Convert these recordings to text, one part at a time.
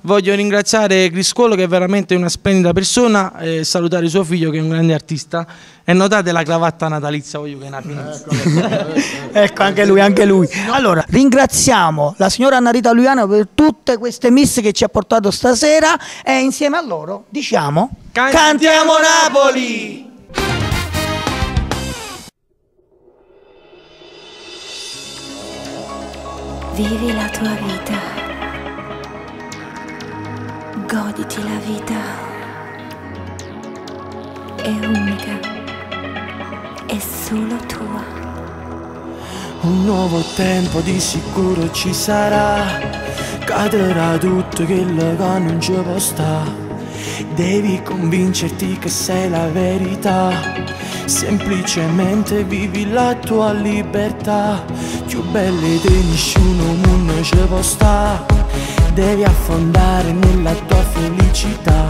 Voglio ringraziare Criscuolo, che è veramente una splendida persona, e salutare suo figlio, che è un grande artista. E notate la cravatta natalizia, voglio che ecco, anche lui. Allora, ringraziamo la signora Anna Rita Luiano per tutte queste miss che ci ha portato stasera, e insieme a loro diciamo: cantiamo Napoli! Vivi la tua vita, goditi la vita, è unica, è solo tua. Un nuovo tempo di sicuro ci sarà, cadrà tutto quello che non ci può stare. Devi convincerti che sei la verità, semplicemente vivi la tua libertà. Più belle di nessuno mondo ci può sta. Devi affondare nella tua felicità.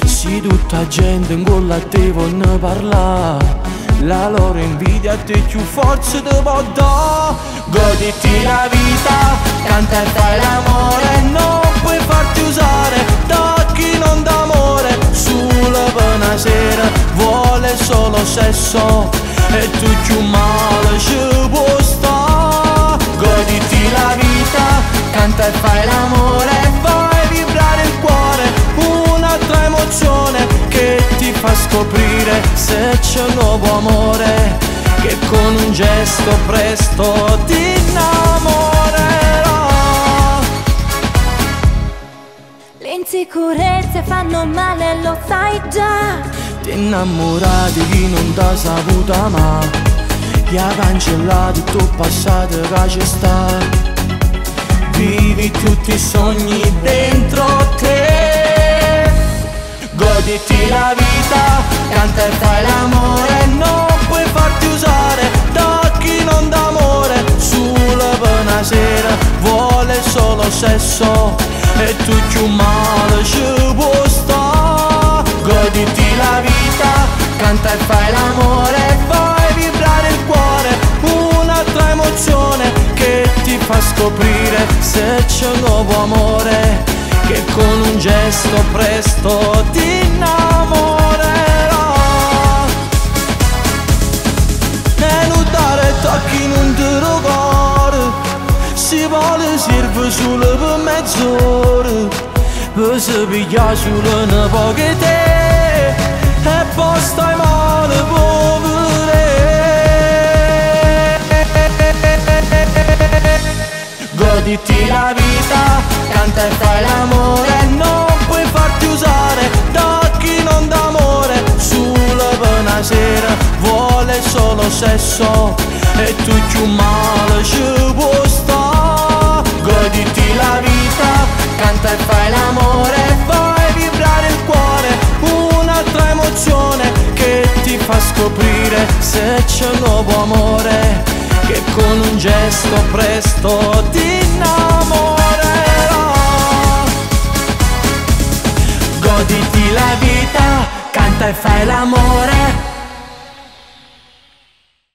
Se tutta gente in gola te vuole parlare, la loro invidia a te più forza te può dare. Goditi la vita, canta e fai l'amore, non puoi farti usare da chi non d'amore. Sulla buona sera vuole solo sesso e tu più male ci può sta. Goditi la vita, canta e fai l'amore, fai vibrare il cuore, un'altra emozione che ti fa scoprire se c'è un nuovo amore, che con un gesto presto ti innamorerà. Le insicurezze fanno male, lo sai già. Ti innamorati di chi non t'ha saputa mai, chi ha cancellato il tuo passato che ci sta. Vivi tutti i sogni dentro te. Goditi la vita, canta e fai l'amore, non puoi farti usare da chi non d'amore. Sulla buona sera vuole solo sesso e tu più male ci può sta. Goditi la vita, canta e fai l'amore, fai vibrare il cuore, un'altra emozione che ti fa scoprire se c'è un nuovo amore, che con un gesto presto ti innamorerà. Menudare tocchi non ti ricordi, si vuole serve solo per mezz'ora, per si piglia solo un po' che te, e poi stai male povere. Goditi la vita, canta e fai l'amore, non puoi farti usare da chi non d'amore. Sulla buona sera vuole solo sesso e tu più male ci può sta. Goditi la vita, canta e fai l'amore, fai vibrare il cuore, un'altra emozione che ti fa scoprire se c'è un nuovo amore, che con un gesto presto ti innamorerà. Goditi la vita, canta e fai l'amore,